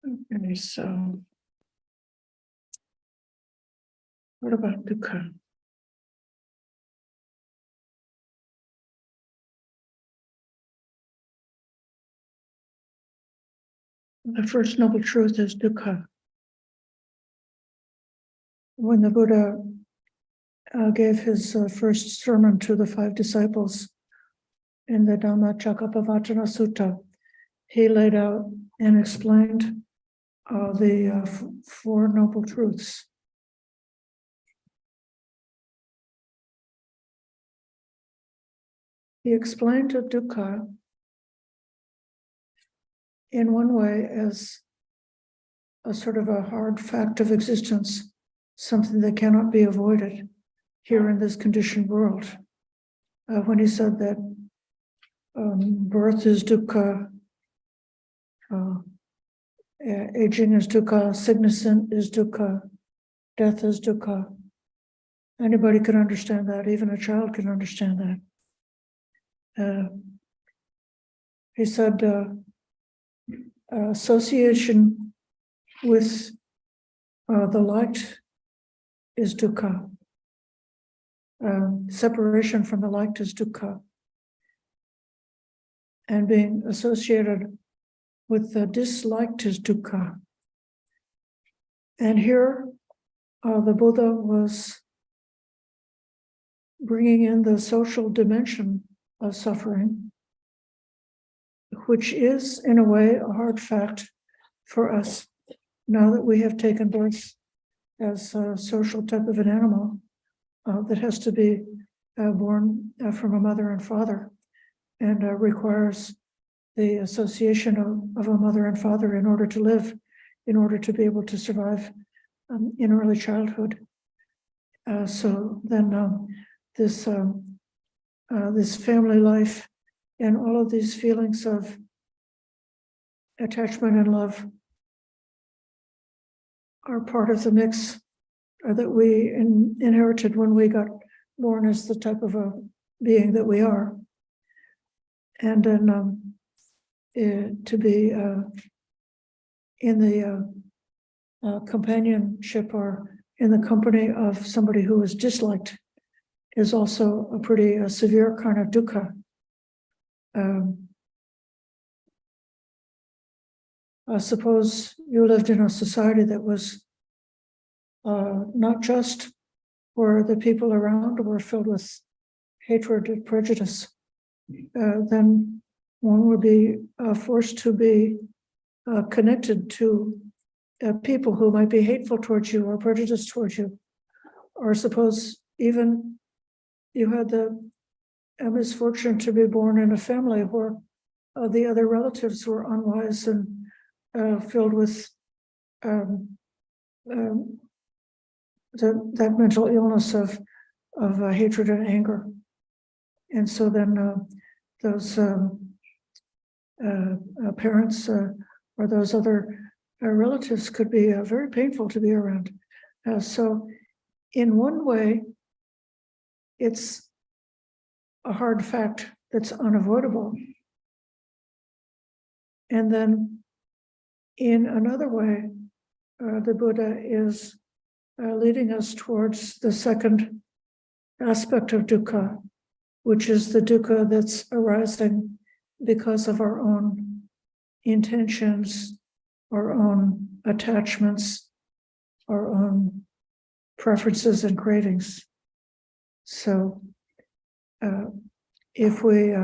Okay, so what about Dukka? The first noble truth is Dukka. When the Buddha gave his first sermon to the 5 disciples in the Dhamma Sutta, he laid out and explained the 4 noble truths. He explained to Dukka in one way as a sort of a hard fact of existence, something that cannot be avoided here in this conditioned world. When he said that birth is Dukka, aging is Dukka, sickness is Dukka, death is Dukka. Anybody can understand that, even a child can understand that. He said association with the light is Dukka. Separation from the light is Dukka. And being associated with the disliked is Dukka. And here the Buddha was bringing in the social dimension of suffering, which is, in a way, a hard fact for us now that we have taken birth as a social type of an animal that has to be born from a mother and father and requires the association of a mother and father in order to live, in order to be able to survive in early childhood. So then this family life and all of these feelings of attachment and love are part of the mix that we inherited when we got born as the type of a being that we are. And then to be in the companionship or in the company of somebody who is disliked is also a pretty severe kind of dukkha. Suppose you lived in a society that was not just where the people around were filled with hatred and prejudice, then one would be forced to be connected to people who might be hateful towards you or prejudiced towards you. Or suppose even you had the misfortune to be born in a family where the other relatives were unwise and filled with that mental illness of hatred and anger. And so then those parents or those other relatives could be very painful to be around. So in one way, it's a hard fact that's unavoidable. And then in another way, the Buddha is leading us towards the second aspect of dukkha, which is the dukkha that's arising because of our own intentions, our own attachments, our own preferences and cravings. So if we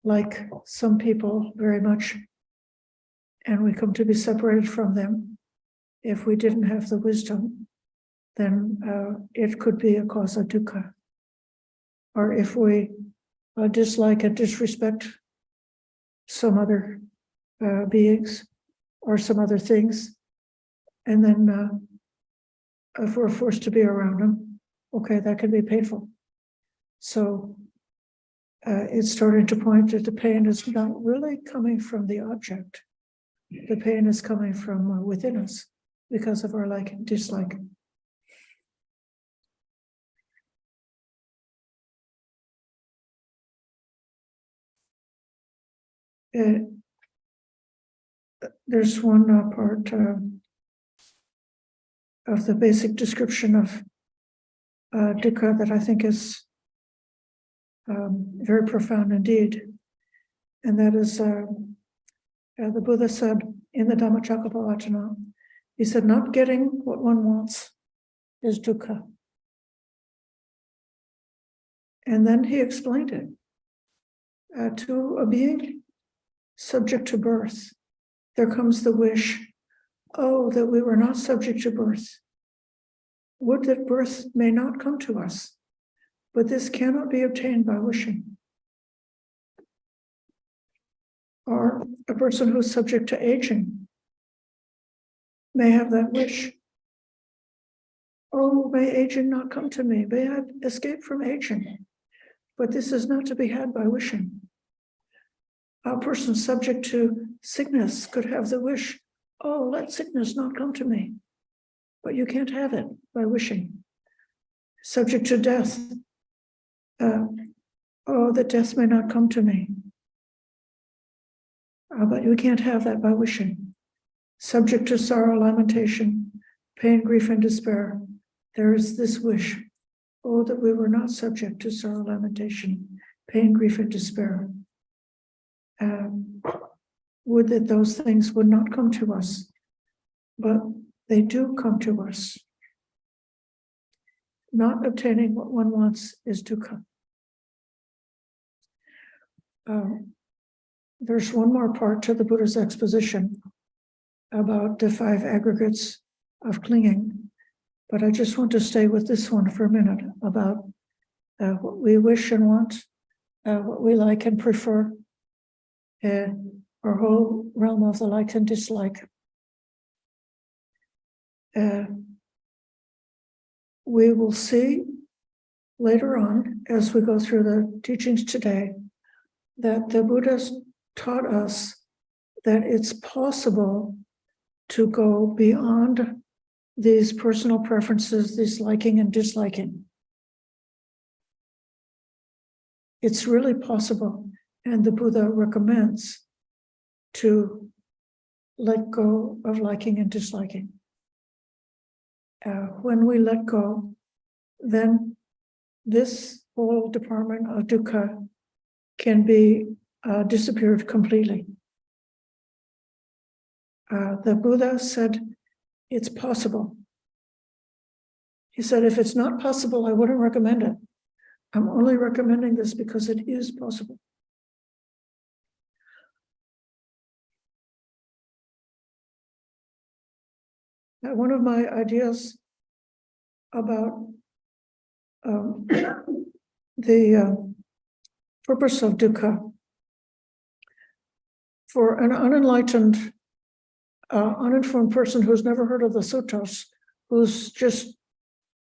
like some people very much and we come to be separated from them, if we didn't have the wisdom, then it could be a cause of dukkha. Or if we dislike and disrespect some other beings or some other things, and then if we're forced to be around them, okay, that can be painful. So it's starting to point that the pain is not really coming from the object. The pain is coming from within us because of our like and dislike. there's one part of the basic description of dukkha that I think is very profound indeed. And that is, the Buddha said in the Dhammacakkappavattana, he said, not getting what one wants is dukkha. And then he explained it to a being subject to birth. There comes the wish, oh, that we were not subject to birth. Would that birth may not come to us, but this cannot be obtained by wishing. Or a person who's subject to aging may have that wish. Oh, may aging not come to me. May I escape from aging. But this is not to be had by wishing. A person subject to sickness could have the wish, oh, let sickness not come to me. But you can't have it by wishing. Subject to death, oh, that death may not come to me. But you can't have that by wishing. Subject to sorrow, lamentation, pain, grief, and despair, there is this wish, oh, that we were not subject to sorrow, lamentation, pain, grief, and despair. Would that those things would not come to us, but they do come to us. Not obtaining what one wants is dukkha. There's one more part to the Buddha's exposition about the 5 aggregates of clinging, but I just want to stay with this one for a minute about what we wish and want, what we like and prefer, our whole realm of the like and dislike. We will see later on, as we go through the teachings today, that the Buddha's taught us that it's possible to go beyond these personal preferences, these liking and disliking. It's really possible, and the Buddha recommends to let go of liking and disliking. When we let go, then this whole department of dukkha can be disappeared completely. The Buddha said it's possible. He said, if it's not possible, I wouldn't recommend it. I'm only recommending this because it is possible. One of my ideas about the purpose of dukkha for an unenlightened, uninformed person who's never heard of the suttas, who's just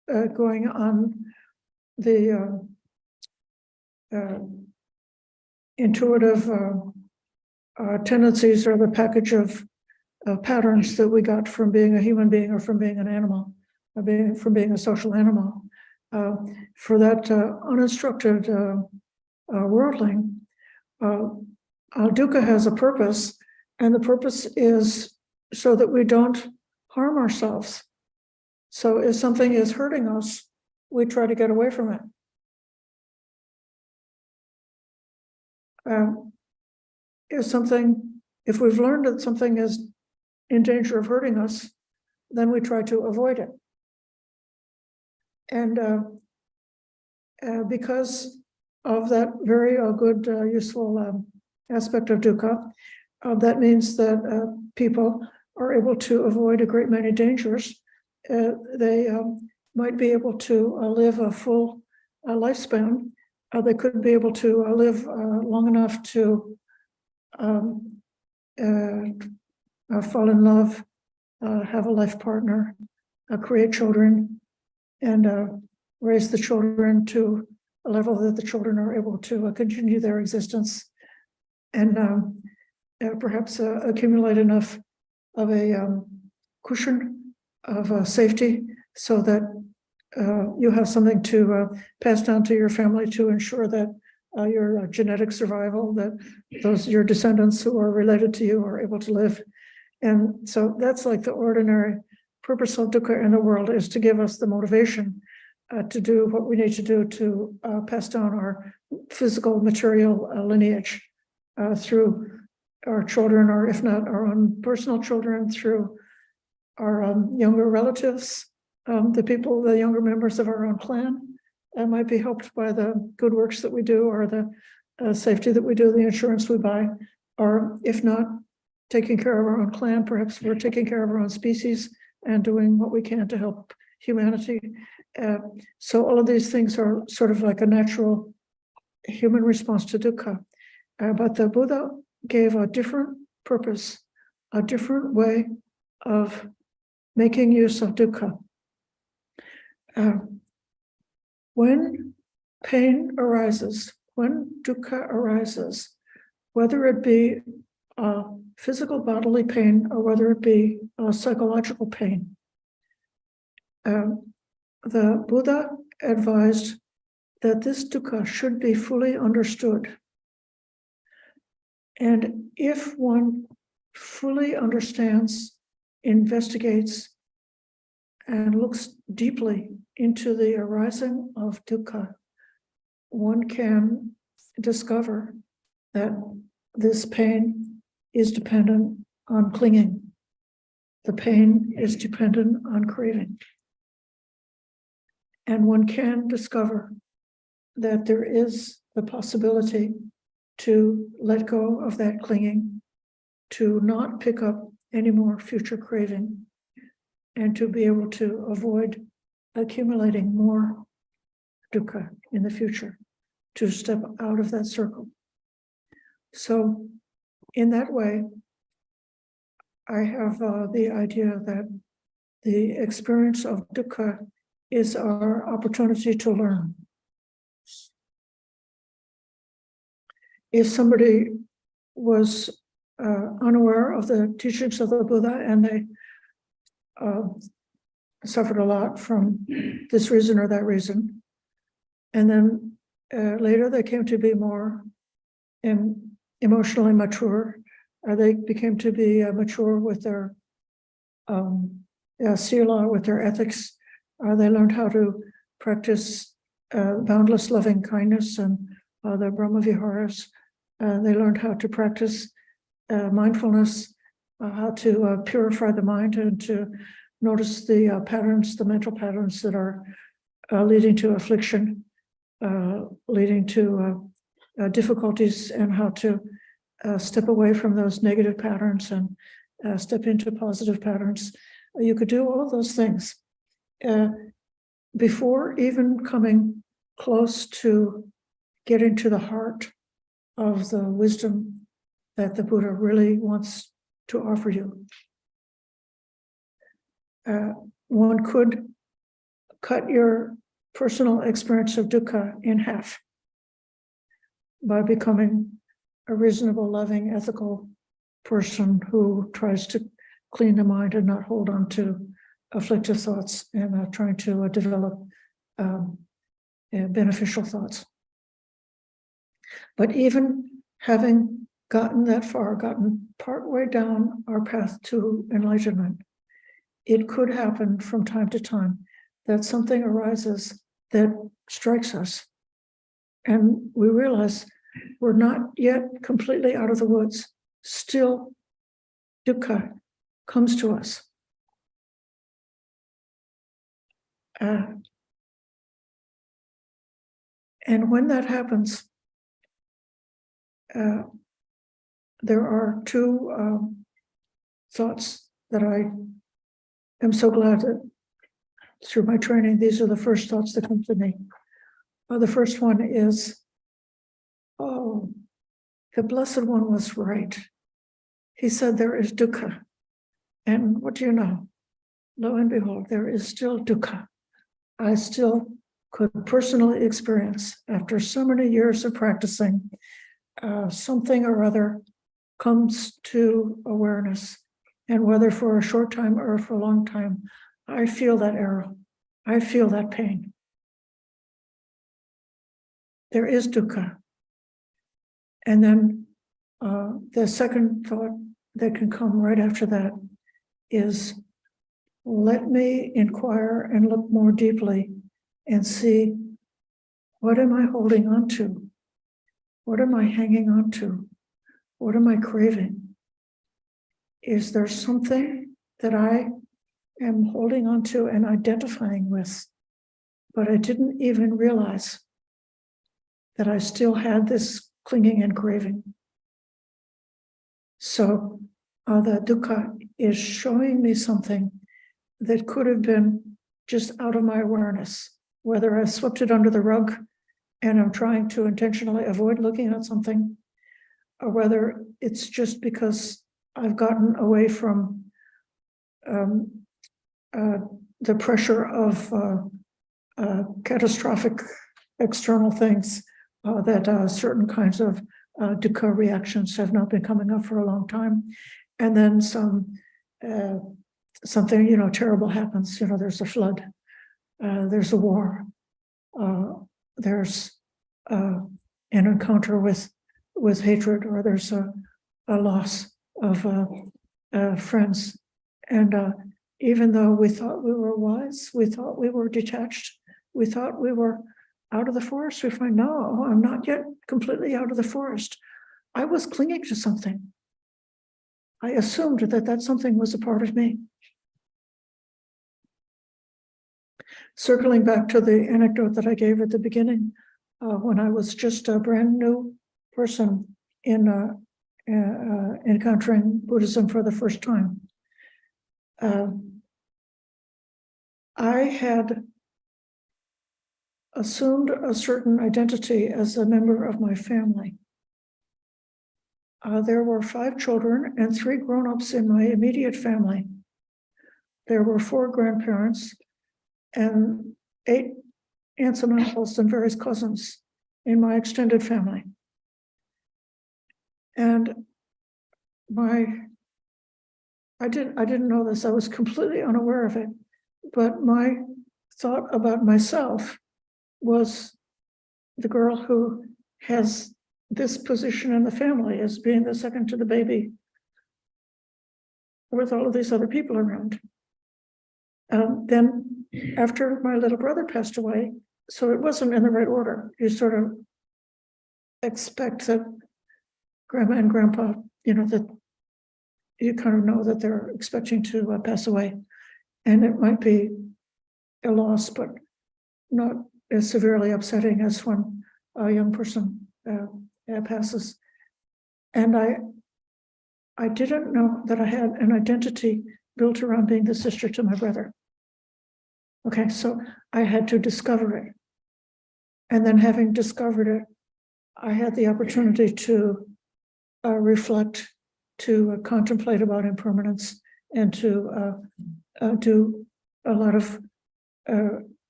going on the intuitive tendencies or the package of patterns that we got from being a human being or from being an animal, or from being a social animal. For that uninstructed worldling, dukkha has a purpose, and the purpose is so that we don't harm ourselves. So if something is hurting us, we try to get away from it. If we've learned that something is in danger of hurting us, then we try to avoid it. And because of that very good, useful aspect of dukkha, that means that people are able to avoid a great many dangers. They might be able to live a full lifespan. They could be able to live long enough to fall in love, have a life partner, create children, and raise the children to a level that the children are able to continue their existence, and perhaps accumulate enough of a cushion of safety so that you have something to pass down to your family to ensure that your genetic survival, that your descendants who are related to you are able to live And so that's like the ordinary purpose of dukkha in the world, is to give us the motivation to do what we need to do to pass down our physical, material lineage through our children, or if not our own personal children, through our younger relatives, the younger members of our own clan, might be helped by the good works that we do, or the safety that we do, the insurance we buy, or if not taking care of our own clan, perhaps we're taking care of our own species and doing what we can to help humanity. So all of these things are sort of like a natural human response to dukkha. But the Buddha gave a different purpose, a different way of making use of dukkha. When pain arises, when dukkha arises, whether it be physical bodily pain or whether it be psychological pain, the Buddha advised that this dukkha should be fully understood. And if one fully understands, investigates, and looks deeply into the arising of dukkha, one can discover that this pain is dependent on clinging. The pain is dependent on craving. And one can discover that there is the possibility to let go of that clinging, to not pick up any more future craving, and to be able to avoid accumulating more dukkha in the future, to step out of that circle. So in that way, I have the idea that the experience of dukkha is our opportunity to learn. If somebody was unaware of the teachings of the Buddha and they suffered a lot from this reason or that reason, and then later they came to be more emotionally mature, they became to be mature with their sila, with their ethics. They learned how to practice boundless loving kindness and the Brahma Viharas. They learned how to practice mindfulness, how to purify the mind and to notice the patterns, the mental patterns that are leading to affliction, leading to difficulties, and how to step away from those negative patterns and step into positive patterns. You could do all of those things before even coming close to getting to the heart of the wisdom that the Buddha really wants to offer you. One could cut your personal experience of dukkha in half by becoming a reasonable, loving, ethical person who tries to clean the mind and not hold on to afflictive thoughts, and trying to develop beneficial thoughts. But even having gotten that far, gotten partway down our path to enlightenment, it could happen from time to time that something arises that strikes us, and we realize we're not yet completely out of the woods. Still, dukkha comes to us. And when that happens, there are two thoughts that I am so glad that through my training, these are the first thoughts that come to me. The first one is, oh, the Blessed One was right. He said there is dukkha. And what do you know? Lo and behold, there is still dukkha. I still could personally experience, after so many years of practicing, something or other comes to awareness. And whether for a short time or for a long time, I feel that error. I feel that pain. There is dukkha. And then the second thought that can come right after that is, let me inquire and look more deeply and see, what am I holding on to? What am I hanging on to? What am I craving? Is there something that I am holding on to and identifying with, but I didn't even realize that I still had this clinging and craving? So the dukkha is showing me something that could have been just out of my awareness, whether I swept it under the rug and I'm trying to intentionally avoid looking at something, or whether it's just because I've gotten away from the pressure of catastrophic external things, that certain kinds of dukkha reactions have not been coming up for a long time. And then something, terrible happens. There's a flood, there's a war, there's an encounter with hatred, or there's a loss of friends. And even though we thought we were wise, we thought we were detached, we thought we were out of the forest, we find, no, I'm not yet completely out of the forest. I was clinging to something. I assumed that something was a part of me. Circling back to the anecdote that I gave at the beginning, when I was just a brand new person in encountering Buddhism for the first time, I had assumed a certain identity as a member of my family. There were 5 children and 3 grown-ups in my immediate family. There were 4 grandparents and 8 aunts and uncles and various cousins in my extended family. And I didn't know this, I was completely unaware of it, but my thought about myself was the girl who has this position in the family as being the second to the baby with all of these other people around. Then after my little brother passed away, so it wasn't in the right order. You sort of expect that grandma and grandpa, that you kind of know that they're expecting to pass away. And it might be a loss, but not as severely upsetting as when a young person passes. And I didn't know that I had an identity built around being the sister to my brother. Okay, so I had to discover it. And then having discovered it, I had the opportunity to reflect, to contemplate about impermanence, and to do a lot of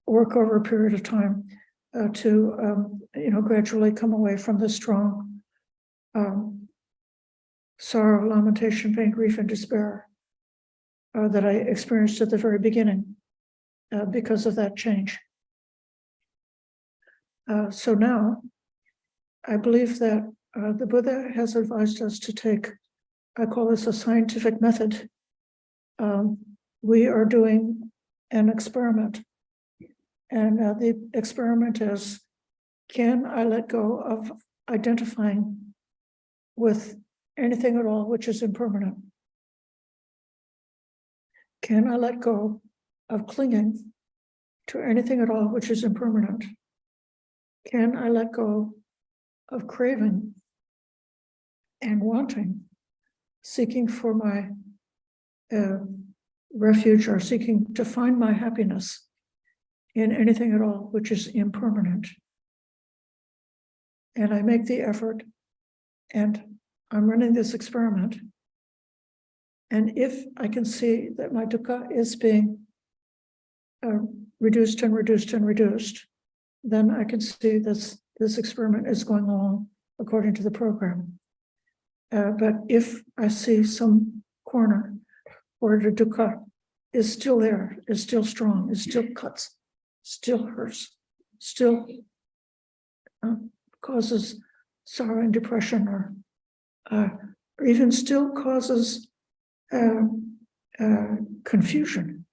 work over a period of time to gradually come away from the strong sorrow, lamentation, pain, grief, and despair that I experienced at the very beginning because of that change. So now I believe that the Buddha has advised us to take, I call this a scientific method. We are doing an experiment. And the experiment is, can I let go of identifying with anything at all which is impermanent? Can I let go of clinging to anything at all which is impermanent? Can I let go of craving and wanting, seeking for my refuge, or seeking to find my happiness in anything at all which is impermanent? And I make the effort, and I'm running this experiment. And if I can see that my dukkha is being reduced and reduced and reduced, then I can see this experiment is going along according to the program. But if I see some corner where the dukkha is still there, is still strong, is still cuts, still hurts, still causes sorrow and depression, or or even still causes confusion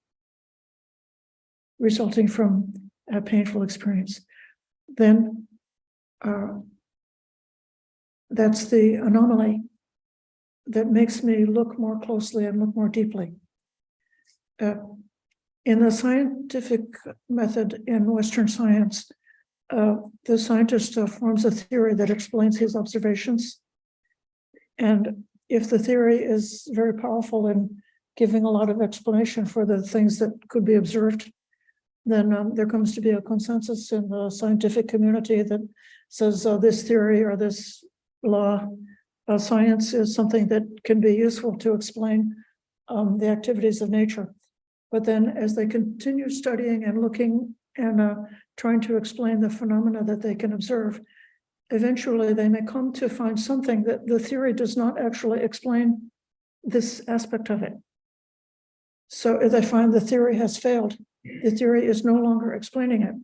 resulting from a painful experience, then that's the anomaly that makes me look more closely and look more deeply. In the scientific method in Western science, the scientist forms a theory that explains his observations. And if the theory is very powerful in giving a lot of explanation for the things that could be observed, then there comes to be a consensus in the scientific community that says this theory or this law of science is something that can be useful to explain the activities of nature. But then as they continue studying and looking and trying to explain the phenomena that they can observe, eventually they may come to find something that the theory does not actually explain this aspect of it. So if they find the theory has failed, the theory is no longer explaining it,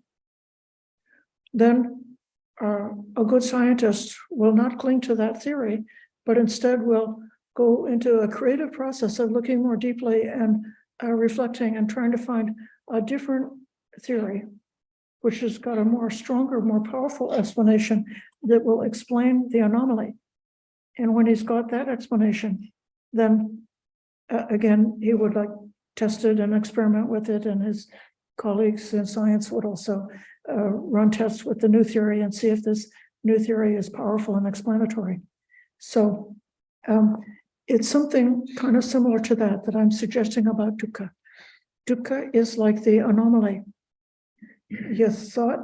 then a good scientist will not cling to that theory, but instead will go into a creative process of looking more deeply and reflecting and trying to find a different theory, which has got a more stronger, more powerful explanation that will explain the anomaly. And when he's got that explanation, then again, he would like test it and experiment with it, and his colleagues in science would also run tests with the new theory and see if this new theory is powerful and explanatory. So it's something kind of similar to that I'm suggesting about dukkha. Dukkha is like the anomaly. You thought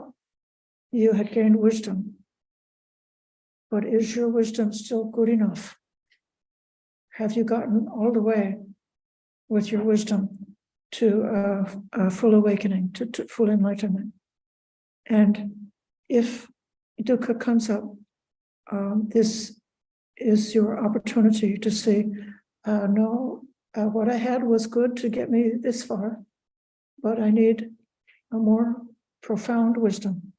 you had gained wisdom, but is your wisdom still good enough? Have you gotten all the way with your wisdom to full awakening, to full enlightenment? And if dukkha comes up, this is your opportunity to say, no, what I had was good to get me this far, but I need a more profound wisdom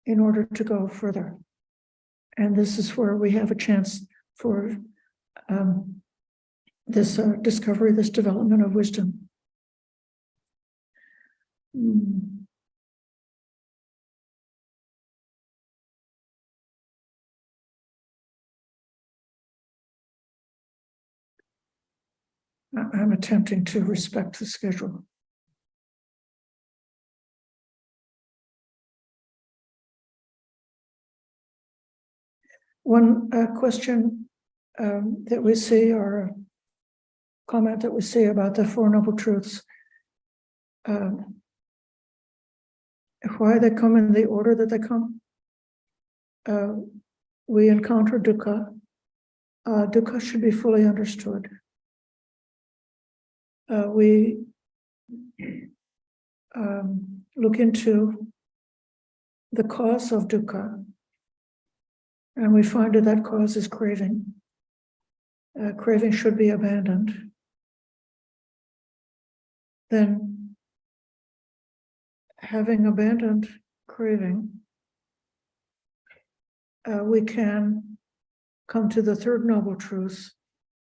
in order to go further. And this is where we have a chance for this discovery, this development of wisdom. I'm attempting to respect the schedule. One question that we see, or a comment that we see about the Four Noble Truths, why they come in the order that they come. We encounter dukkha. Dukkha should be fully understood. We look into the cause of dukkha, and we find that that cause is craving. Craving should be abandoned. Then, having abandoned craving, we can come to the third noble truth,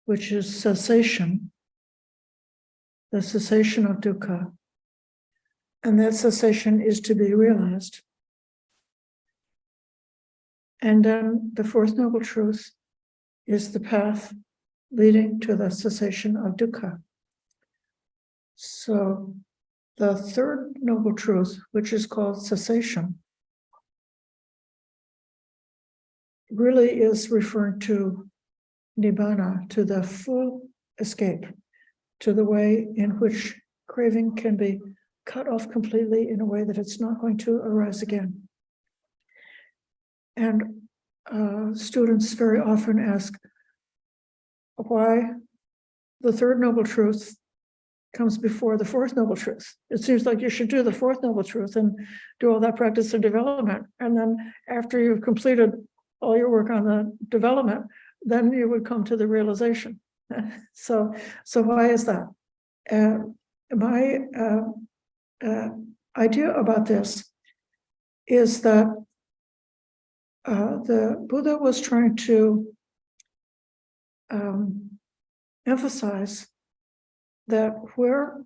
which is cessation, the cessation of dukkha. And that cessation is to be realized. And then the fourth noble truth is the path leading to the cessation of dukkha. So the third noble truth, which is called cessation, really is referring to nibbana, to the full escape, to the way in which craving can be cut off completely in a way that it's not going to arise again. And students very often ask why the third noble truth comes before the fourth noble truth. It seems like you should do the fourth noble truth and do all that practice and development. And then after you've completed all your work on the development, then you would come to the realization. So why is that? My idea about this is that the Buddha was trying to emphasize that where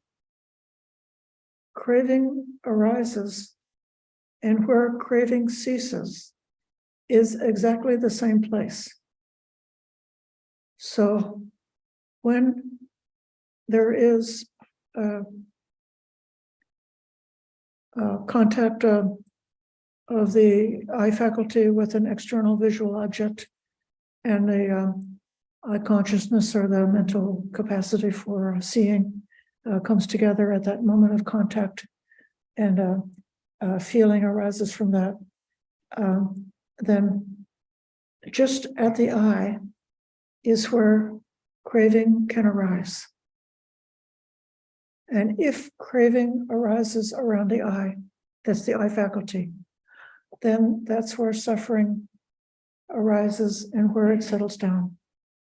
craving arises and where craving ceases is exactly the same place. So when there is contact of the eye faculty with an external visual object, and the eye consciousness or the mental capacity for seeing comes together at that moment of contact, and feeling arises from that, then just at the eye is where craving can arise. And if craving arises around the eye, that's the eye faculty, then that's where suffering arises and where it settles down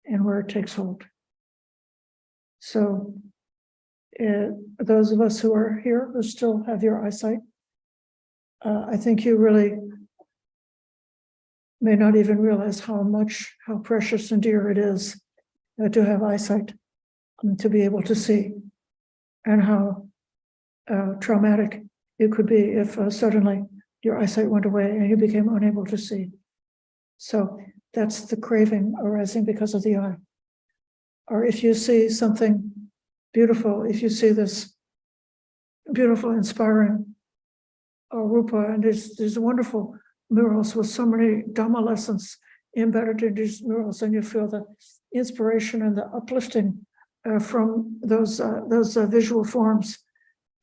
and where it takes hold. So those of us who are here who still have your eyesight, I think you really may not even realize how precious and dear it is to have eyesight, to be able to see, and how traumatic it could be if suddenly your eyesight went away and you became unable to see. So that's the craving arising because of the eye. Or if you see something beautiful, if you see this beautiful, inspiring rupa, and there's wonderful murals with so many Dhamma lessons embedded in these murals, and you feel the inspiration and the uplifting from those visual forms,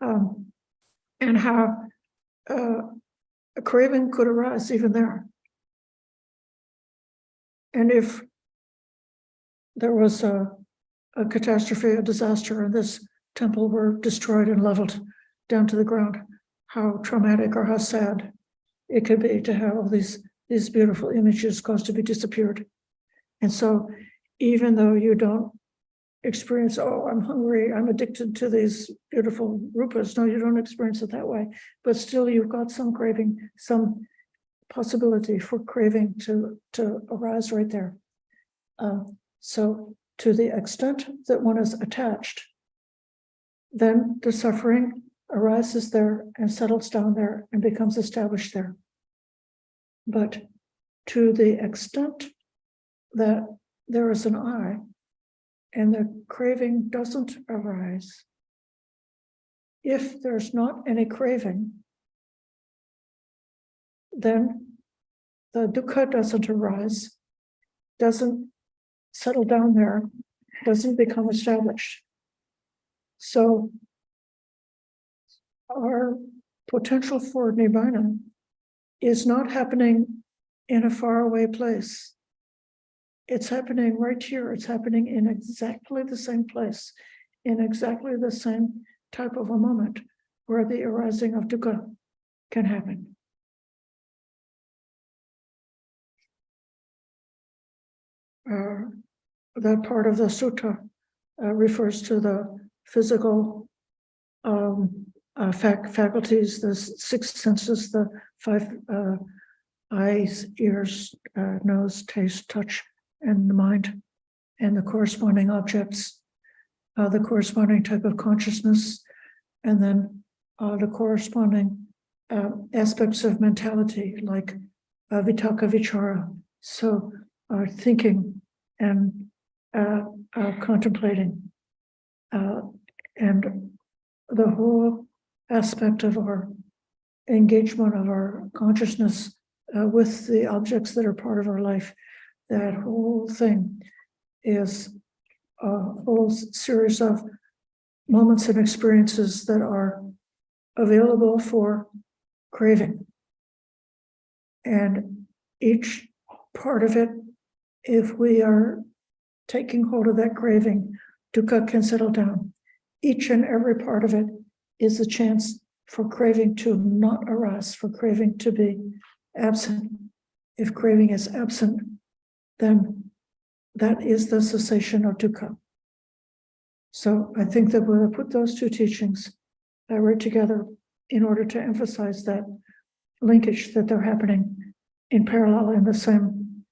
and how a craving could arise even there. And if there was a catastrophe, a disaster, and this temple were destroyed and leveled down to the ground, how traumatic or how sad it could be to have all these beautiful images caused to be disappeared. And so even though you don't experience, oh, I'm hungry, I'm addicted to these beautiful rupas, no, you don't experience it that way, but still you've got some craving, some possibility for craving to arise right there. So to the extent that one is attached, then the suffering arises there and settles down there and becomes established there. But to the extent that there is an eye and the craving doesn't arise, if there's not any craving, then the dukkha doesn't arise, doesn't settle down there, doesn't become established. So our potential for nirvana is not happening in a faraway place. It's happening right here. It's happening in exactly the same place, in exactly the same type of a moment where the arising of dukkha can happen. That part of the sutta refers to the physical faculties, the six senses, the five eyes, ears, nose, taste, touch, and the mind, and the corresponding objects, the corresponding type of consciousness, and then the corresponding aspects of mentality, like vitaka vichara, so thinking and contemplating, and the whole aspect of our engagement of our consciousness with the objects that are part of our life. That whole thing is a whole series of moments and experiences that are available for craving. And each part of it, if we are taking hold of that craving, dukkha can settle down. Each and every part of it is a chance for craving to not arise, for craving to be absent. If craving is absent, then that is the cessation of dukkha. So I think that we'll put those two teachings right together in order to emphasize that linkage, that they're happening in parallel in the same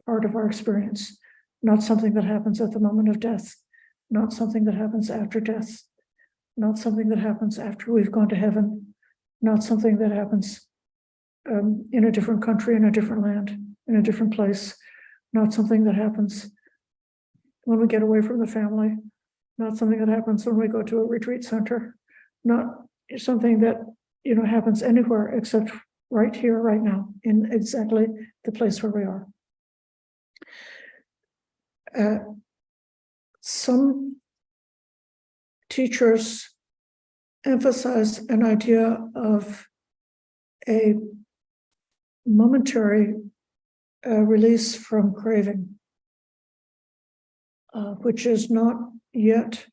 part of our experience, not something that happens at the moment of death, not something that happens after death, not something that happens after we've gone to heaven, not something that happens in a different country, in a different land, in a different place, not something that happens when we get away from the family, not something that happens when we go to a retreat center, not something that happens anywhere except right here, right now, in exactly the place where we are. Some teachers emphasize an idea of a momentary release from craving, which is not yet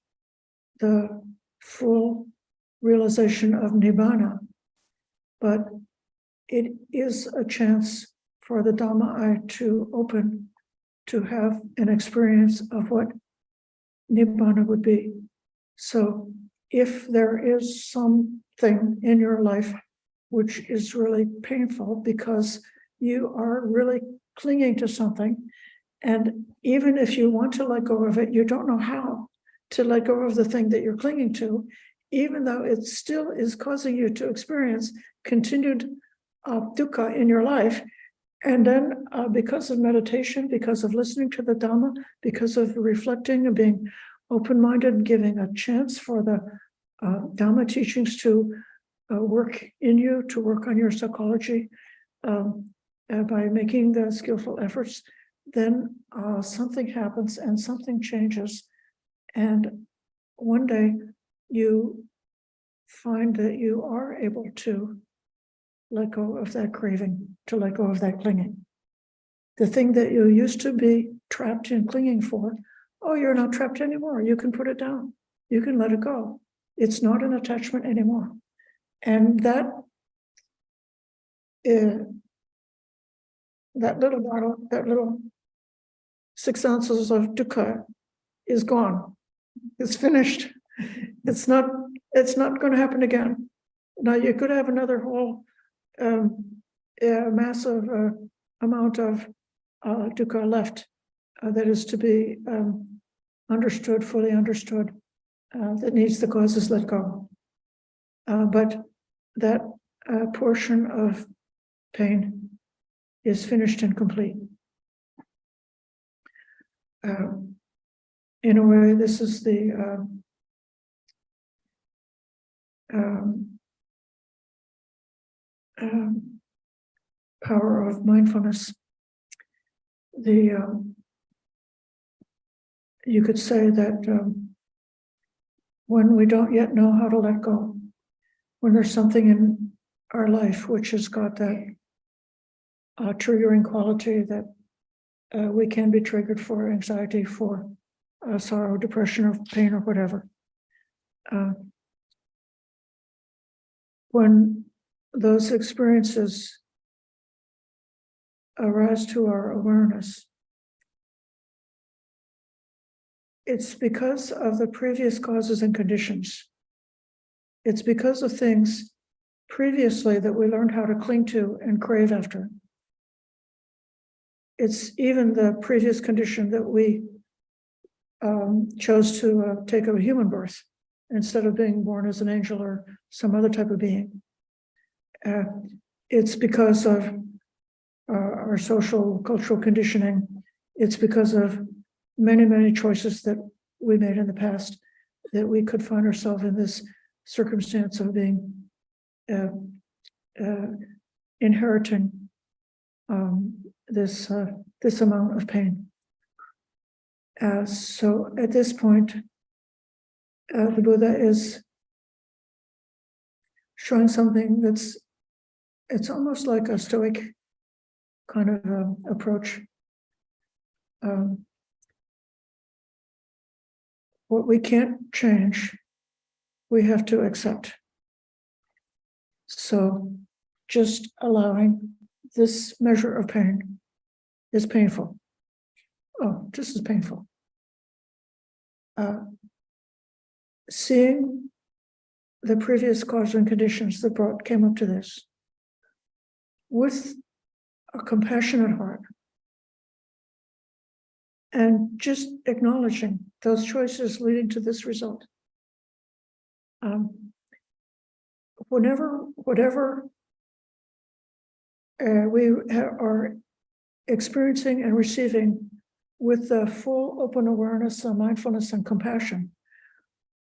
the full realization of Nibbana, but it is a chance for the Dhamma eye to open, to have an experience of what Nibbana would be. So if there is something in your life which is really painful because you are really clinging to something, and even if you want to let go of it, you don't know how to let go of the thing that you're clinging to, even though it still is causing you to experience continued dukkha in your life. And then because of meditation, because of listening to the Dhamma, because of reflecting and being open-minded and giving a chance for the Dhamma teachings to work in you, to work on your psychology, by making the skillful efforts, then something happens and something changes. And one day you find that you are able to let go of that craving, to let go of that clinging. The thing that you used to be trapped in clinging for, oh, you're not trapped anymore. You can put it down. You can let it go. It's not an attachment anymore. And that little bottle, that little 6 ounces of dukkha is gone. It's finished. It's not going to happen again. Now you could have another whole massive amount of dukkha left that is to be understood, fully understood, that needs the causes let go. But that portion of pain is finished and complete. In a way, this is the power of mindfulness. You could say that when we don't yet know how to let go, when there's something in our life which has got that triggering quality that we can be triggered for anxiety, for sorrow, depression, or pain, or whatever. When those experiences arise to our awareness, it's because of the previous causes and conditions. It's because of things previously that we learned how to cling to and crave after. It's even the previous condition that we chose to take a human birth instead of being born as an angel or some other type of being. It's because of our social, cultural conditioning. It's because of many, many choices that we made in the past that we could find ourselves in this circumstance of being inheriting this amount of pain. So at this point, the Buddha is showing something it's almost like a Stoic kind of approach. What we can't change, we have to accept. So just allowing this measure of pain is painful. Oh, this is painful. Seeing the previous causes and conditions that came up to this with a compassionate heart, and just acknowledging those choices leading to this result. Whatever we are experiencing and receiving with the full open awareness and mindfulness and compassion,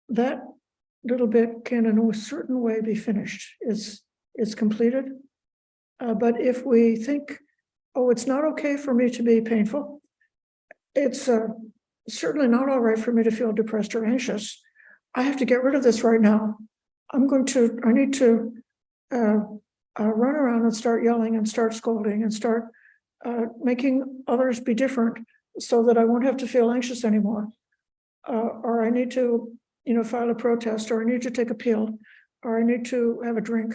that little bit can in a certain way be finished. It's completed. But if we think, oh, it's not okay for me to be painful, it's certainly not all right for me to feel depressed or anxious, I have to get rid of this right now. I need to run around and start yelling and start scolding and start making others be different so that I won't have to feel anxious anymore. Or I need to, file a protest, or I need to take a pill, or I need to have a drink,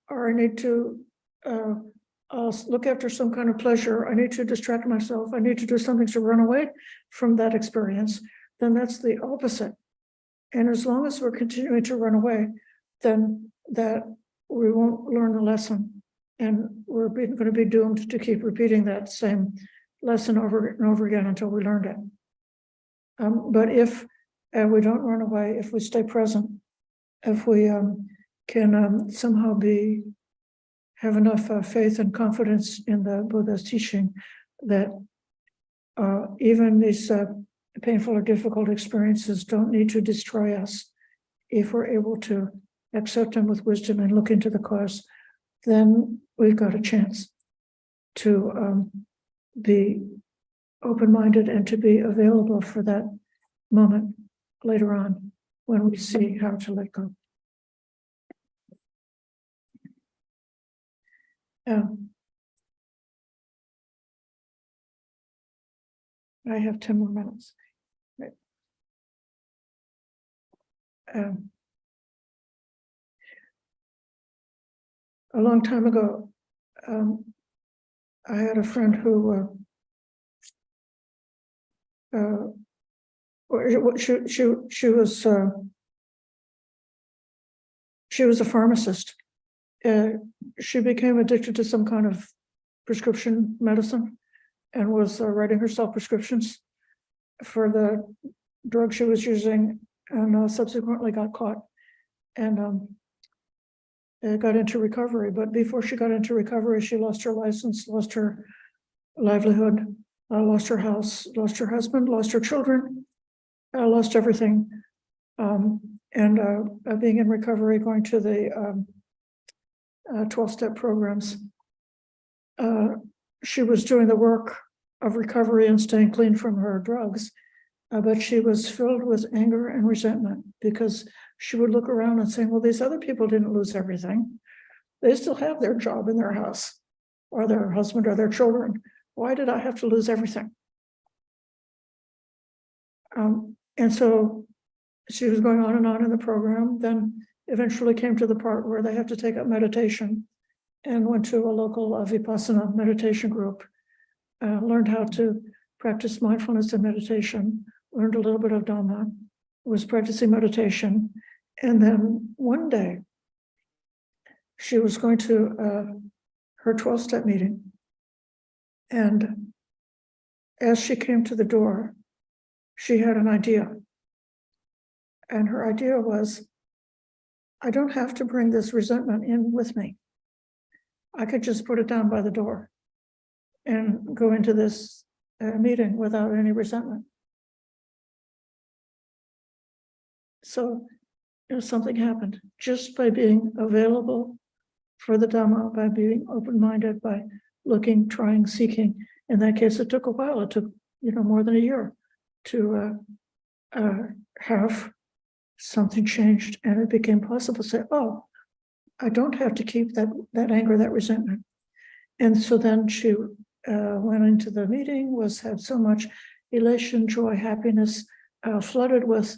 or I need to look after some kind of pleasure. I need to distract myself. I need to do something to run away from that experience. Then that's the opposite. And as long as we're continuing to run away, then that we won't learn the lesson. And we're going to be doomed to keep repeating that same lesson over and over again until we learned it. But if we don't run away, if we stay present, if we can somehow have enough faith and confidence in the Buddha's teaching that even these painful or difficult experiences don't need to destroy us, if we're able to accept them with wisdom and look into the cause, then we've got a chance to be open-minded and to be available for that moment later on when we see how to let go. I have 10 more minutes. Right. A long time ago, I had a friend who she was a pharmacist. She became addicted to some kind of prescription medicine and was writing herself prescriptions for the drug she was using, and subsequently got caught and got into recovery. But before she got into recovery, she lost her license, lost her livelihood, lost her house, lost her husband, lost her children, lost everything. And being in recovery, going to the 12-step programs, she was doing the work of recovery and staying clean from her drugs, but she was filled with anger and resentment because she would look around and say, well, these other people didn't lose everything. They still have their job in their house or their husband or their children. Why did I have to lose everything? And so she was going on in the program, then eventually came to the part where they have to take up meditation, and went to a local Vipassana meditation group, learned how to practice mindfulness and meditation, learned a little bit of Dhamma, was practicing meditation. And then one day, she was going to her 12-step meeting. And as she came to the door, she had an idea. And her idea was, I don't have to bring this resentment in with me. I could just put it down by the door and go into this meeting without any resentment. So something happened just by being available for the Dhamma, by being open-minded, by looking, trying, seeking. In that case, it took a while. It took, more than a year to have something changed, and it became possible to say, oh, I don't have to keep that anger, that resentment. And so then she went into the meeting, had so much elation, joy, happiness, flooded with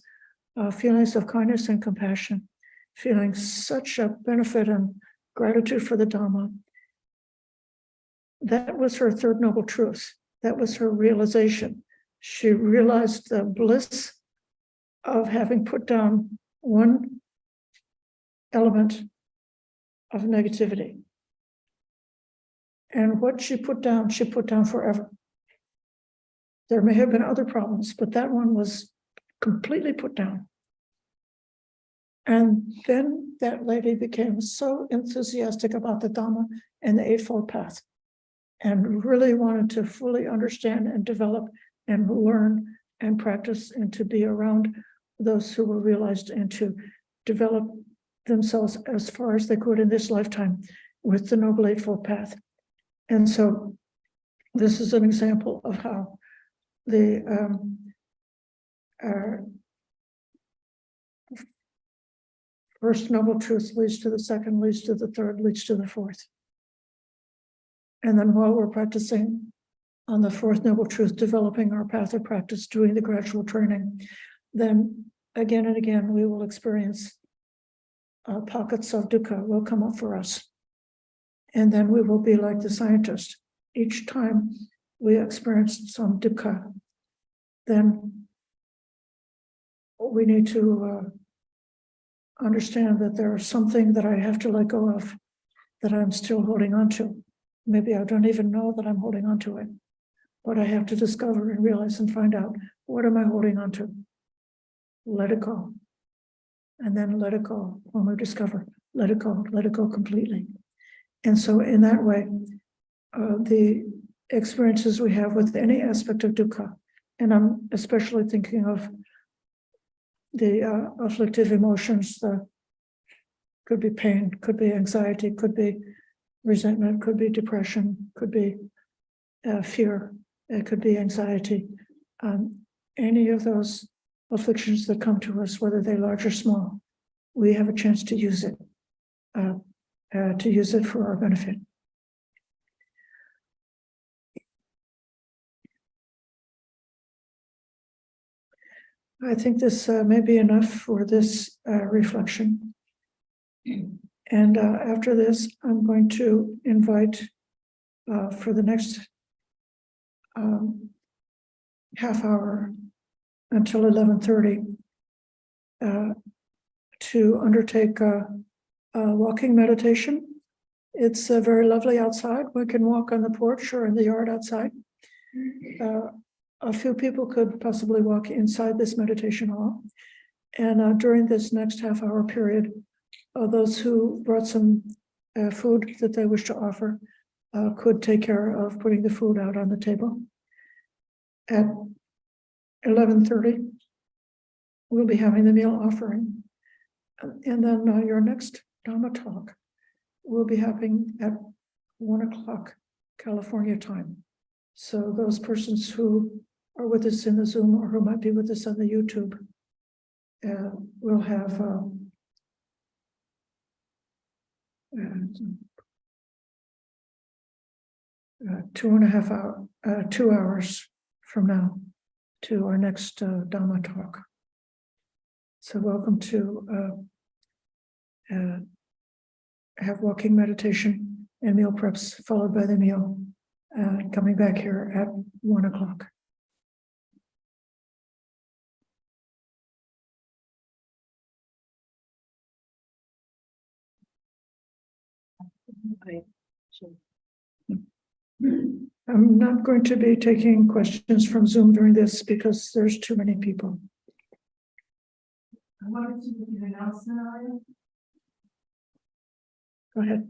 feelings of kindness and compassion, feeling such a benefit and gratitude for the Dhamma. That was her third noble truth. That was her realization. She realized the bliss of having put down one element of negativity. And what she put down forever. There may have been other problems, but that one was completely put down. And then that lady became so enthusiastic about the Dhamma and the Eightfold Path, and really wanted to fully understand and develop and learn and practice and to be around those who were realized and to develop themselves as far as they could in this lifetime with the Noble Eightfold Path. And so this is an example of how the first noble truth leads to the second, leads to the third, leads to the fourth. And then while we're practicing on the fourth noble truth, developing our path of practice, doing the gradual training, then again and again, we will experience pockets of dukkha will come up for us. And then we will be like the scientist. Each time we experience some dukkha, then we need to understand that there is something that I have to let go of, that I'm still holding on to. Maybe I don't even know that I'm holding on to it, but I have to discover and realize and find out, what am I holding on to? Let it go. And then let it go when we discover, let it go completely. And so in that way, the experiences we have with any aspect of dukkha, and I'm especially thinking of the afflictive emotions, could be pain, could be anxiety, could be resentment, could be depression, could be fear, it could be anxiety. Any of those afflictions that come to us, whether they're large or small, we have a chance to use it for our benefit. I think this may be enough for this reflection. And after this, I'm going to invite for the next half hour until 11:30 to undertake a walking meditation. It's very lovely outside. We can walk on the porch or in the yard outside. A few people could possibly walk inside this meditation hall. And during this next half hour period, those who brought some food that they wish to offer could take care of putting the food out on the table. At 11:30, we'll be having the meal offering. And then your next Dhamma talk will be happening at 1 o'clock California time. So those persons who are with us in the Zoom or who might be with us on the YouTube will have 2 hours from now to our next Dhamma talk. So welcome to have walking meditation and meal preps followed by the meal, coming back here at 1 o'clock. I'm not going to be taking questions from Zoom during this because there's too many people. I wanted to make an announcement. Go ahead.